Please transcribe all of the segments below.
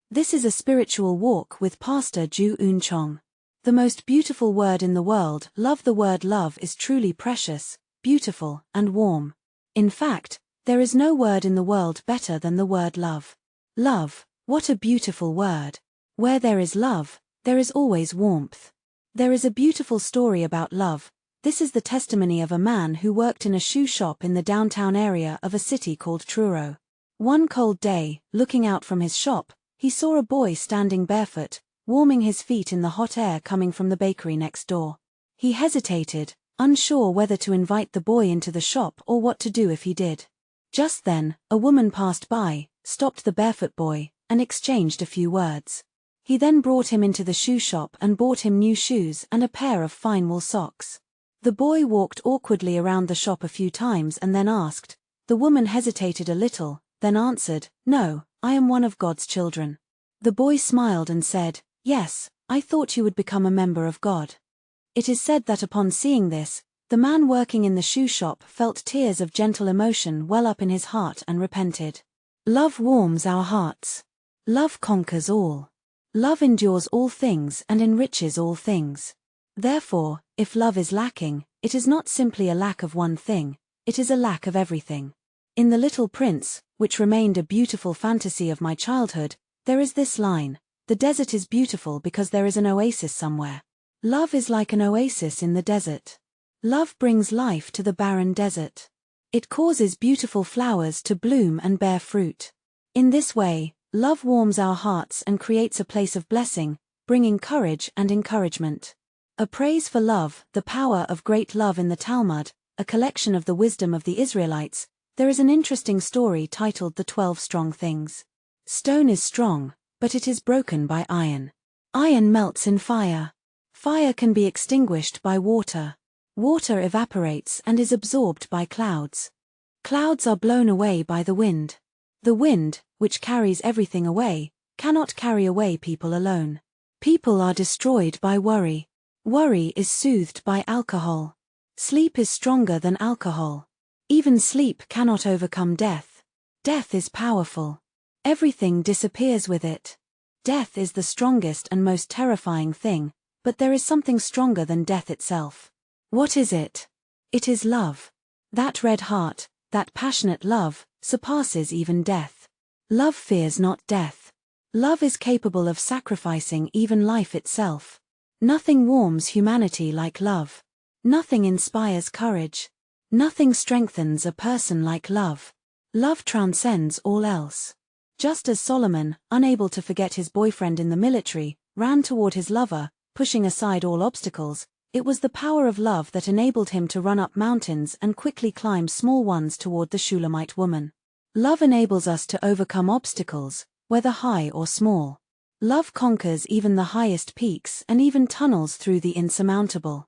This is a spiritual walk with Pastor Ju Eun Chong. The most beautiful word in the world, love. The word love is truly precious, beautiful, and warm. In fact, there is no word in the world better than the word love. Love, what a beautiful word. Where there is love, there is always warmth. There is a beautiful story about love. This is the testimony of a man who worked in a shoe shop in the downtown area of a city called Truro. One cold day, looking out from his shop, he saw a boy standing barefoot, warming his feet in the hot air coming from the bakery next door. He hesitated, unsure whether to invite the boy into the shop or what to do if he did. Just then, a woman passed by, stopped the barefoot boy, and exchanged a few words. He then brought him into the shoe shop and bought him new shoes and a pair of fine wool socks. The boy walked awkwardly around the shop a few times and then asked. The woman hesitated a little, then answered, "No, I am one of God's children." The boy smiled and said, "Yes, I thought you would become a member of God." It is said that upon seeing this, the man working in the shoe shop felt tears of gentle emotion well up in his heart and repented. Love warms our hearts. Love conquers all. Love endures all things and enriches all things. Therefore, if love is lacking, it is not simply a lack of one thing, it is a lack of everything. In The Little Prince, which remained a beautiful fantasy of my childhood, there is this line, "The desert is beautiful because there is an oasis somewhere." Love is like an oasis in the desert. Love brings life to the barren desert. It causes beautiful flowers to bloom and bear fruit. In this way, love warms our hearts and creates a place of blessing, bringing courage and encouragement. A praise for love, the power of great love. In the Talmud, a collection of the wisdom of the Israelites, there is an interesting story titled The 12 Strong Things. Stone is strong, but it is broken by iron. Iron melts in fire. Fire can be extinguished by water. Water evaporates and is absorbed by clouds. Clouds are blown away by the wind. The wind, which carries everything away, cannot carry away people alone. People are destroyed by worry. Worry is soothed by alcohol. Sleep is stronger than alcohol. Even sleep cannot overcome death. Death is powerful. Everything disappears with it. Death is the strongest and most terrifying thing, but there is something stronger than death itself. What is it? It is love. That red heart, that passionate love, surpasses even death. Love fears not death. Love is capable of sacrificing even life itself. Nothing warms humanity like love. Nothing inspires courage. Nothing strengthens a person like love. Love transcends all else. Just as Solomon, unable to forget his boyfriend in the military, ran toward his lover, pushing aside all obstacles, it was the power of love that enabled him to run up mountains and quickly climb small ones toward the Shulamite woman. Love enables us to overcome obstacles, whether high or small. Love conquers even the highest peaks and even tunnels through the insurmountable.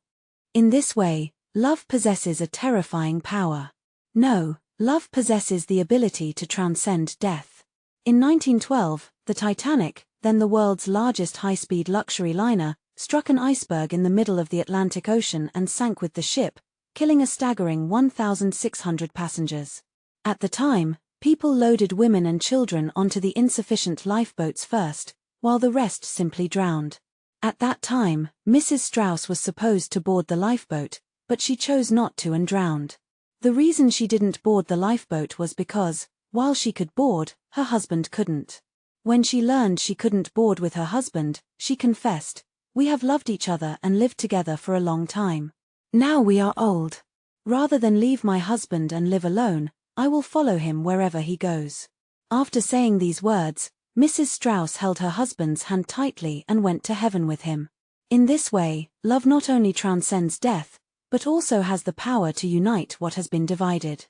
In this way, love possesses a terrifying power. No, love possesses the ability to transcend death. In 1912, the Titanic, then the world's largest high-speed luxury liner, struck an iceberg in the middle of the Atlantic Ocean and sank with the ship, killing a staggering 1,600 passengers. At the time, people loaded women and children onto the insufficient lifeboats first, while the rest simply drowned. At that time, Mrs. Strauss was supposed to board the lifeboat, but she chose not to and drowned. The reason she didn't board the lifeboat was because, while she could board, her husband couldn't. When she learned she couldn't board with her husband, she confessed, "We have loved each other and lived together for a long time. Now we are old. Rather than leave my husband and live alone, I will follow him wherever he goes." After saying these words, Mrs. Strauss held her husband's hand tightly and went to heaven with him. In this way, love not only transcends death, but also has the power to unite what has been divided.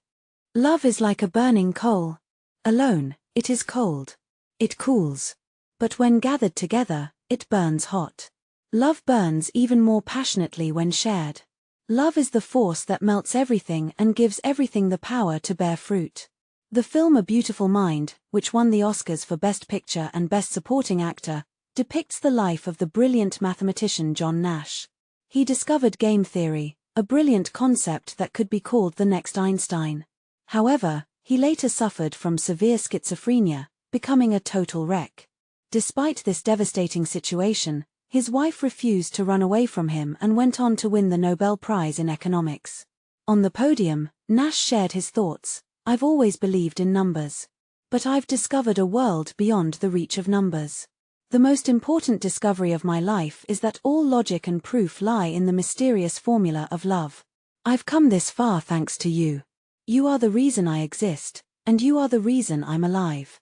Love is like a burning coal. Alone, it is cold. It cools. But when gathered together, it burns hot. Love burns even more passionately when shared. Love is the force that melts everything and gives everything the power to bear fruit. The film A Beautiful Mind, which won the Oscars for Best Picture and Best Supporting Actor, depicts the life of the brilliant mathematician John Nash. He discovered game theory, a brilliant concept that could be called the next Einstein. However, he later suffered from severe schizophrenia, becoming a total wreck. Despite this devastating situation, his wife refused to run away from him and went on to win the Nobel Prize in Economics. On the podium, Nash shared his thoughts. "I've always believed in numbers. But I've discovered a world beyond the reach of numbers. The most important discovery of my life is that all logic and proof lie in the mysterious formula of love. I've come this far thanks to you. You are the reason I exist, and you are the reason I'm alive.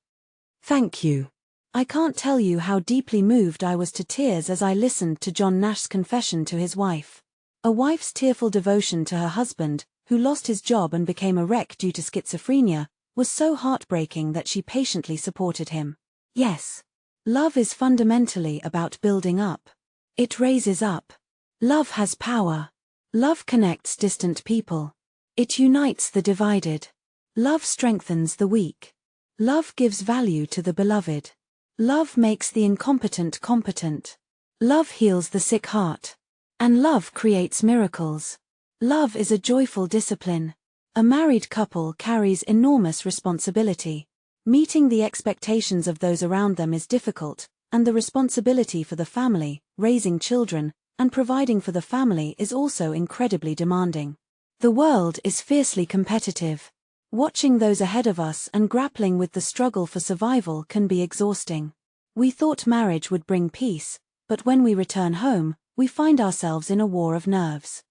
Thank you." I can't tell you how deeply moved I was to tears as I listened to John Nash's confession to his wife. A wife's tearful devotion to her husband, who lost his job and became a wreck due to schizophrenia, was so heartbreaking that she patiently supported him. Yes. Love is fundamentally about building up. It raises up. Love has power. Love connects distant people. It unites the divided. Love strengthens the weak. Love gives value to the beloved. Love makes the incompetent competent. Love heals the sick heart. And love creates miracles. Love is a joyful discipline. A married couple carries enormous responsibility. Meeting the expectations of those around them is difficult, and the responsibility for the family, raising children, and providing for the family is also incredibly demanding. The world is fiercely competitive. Watching those ahead of us and grappling with the struggle for survival can be exhausting. We thought marriage would bring peace, but when we return home, we find ourselves in a war of nerves.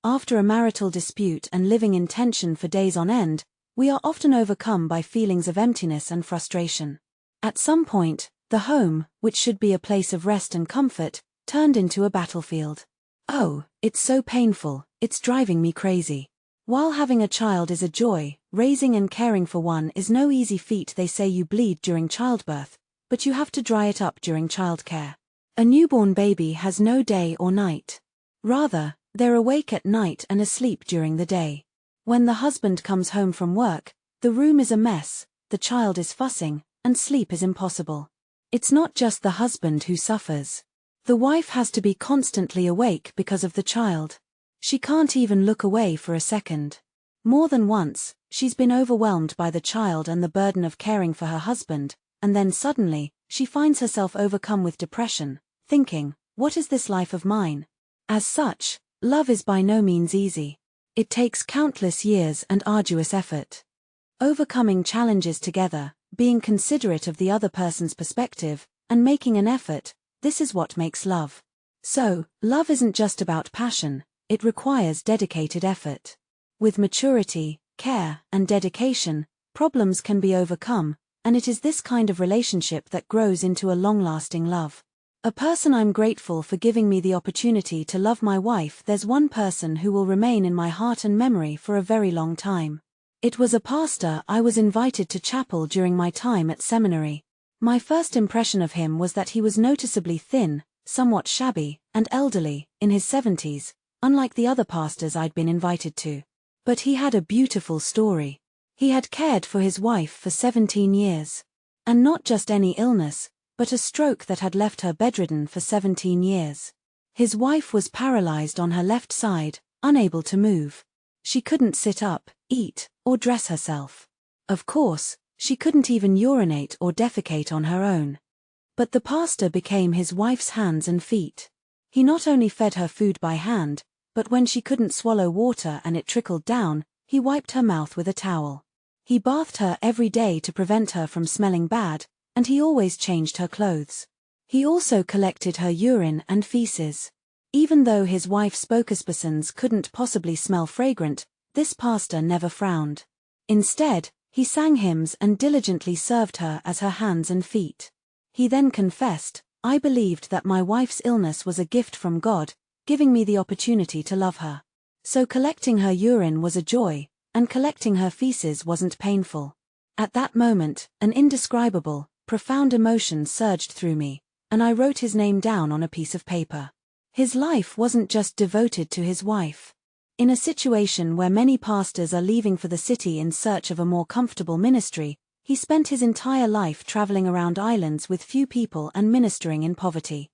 After a marital dispute and living in tension for days on end, we are often overcome by feelings of emptiness and frustration. At some point, the home, which should be a place of rest and comfort, turned into a battlefield. "Oh, it's so painful, it's driving me crazy." While having a child is a joy, raising and caring for one is no easy feat. They say you bleed during childbirth, but you have to dry it up during childcare. A newborn baby has no day or night. Rather, they're awake at night and asleep during the day. When the husband comes home from work, the room is a mess, the child is fussing, and sleep is impossible. It's not just the husband who suffers. The wife has to be constantly awake because of the child. She can't even look away for a second. More than once, she's been overwhelmed by the child and the burden of caring for her husband, and then suddenly, she finds herself overcome with depression, thinking, "What is this life of mine?" As such, love is by no means easy. It takes countless years and arduous effort. Overcoming challenges together, being considerate of the other person's perspective, and making an effort, this is what makes love. So, love isn't just about passion. It requires dedicated effort. With maturity, care, and dedication, problems can be overcome, and it is this kind of relationship that grows into a long-lasting love. A person I'm grateful for giving me the opportunity to love my wife. There's one person who will remain in my heart and memory for a very long time. It was a pastor I was invited to chapel during my time at seminary. My first impression of him was that he was noticeably thin, somewhat shabby, and elderly, in his 70s. Unlike the other pastors I'd been invited to. But he had a beautiful story. He had cared for his wife for 17 years. And not just any illness, but a stroke that had left her bedridden for 17 years. His wife was paralyzed on her left side, unable to move. She couldn't sit up, eat, or dress herself. Of course, she couldn't even urinate or defecate on her own. But the pastor became his wife's hands and feet. He not only fed her food by hand, but when she couldn't swallow water and it trickled down, he wiped her mouth with a towel. He bathed her every day to prevent her from smelling bad, and he always changed her clothes. He also collected her urine and feces. Even though his wife's spokespersons couldn't possibly smell fragrant, this pastor never frowned. Instead, he sang hymns and diligently served her as her hands and feet. He then confessed, "I believed that my wife's illness was a gift from God, giving me the opportunity to love her. So collecting her urine was a joy, and collecting her feces wasn't painful." At that moment, an indescribable, profound emotion surged through me, and I wrote his name down on a piece of paper. His life wasn't just devoted to his wife. In a situation where many pastors are leaving for the city in search of a more comfortable ministry, he spent his entire life traveling around islands with few people and ministering in poverty.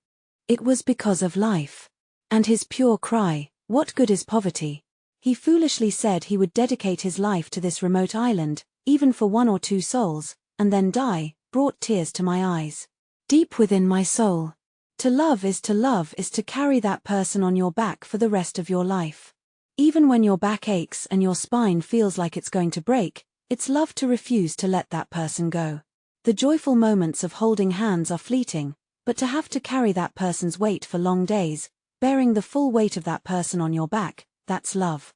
It was because of life. And his pure cry, "What good is poverty?" He foolishly said he would dedicate his life to this remote island, even for 1 or 2 souls, and then die, brought tears to my eyes. Deep within my soul. To love is to carry that person on your back for the rest of your life. Even when your back aches and your spine feels like it's going to break, it's love to refuse to let that person go. The joyful moments of holding hands are fleeting, but to have to carry that person's weight for long days, bearing the full weight of that person on your back, that's love.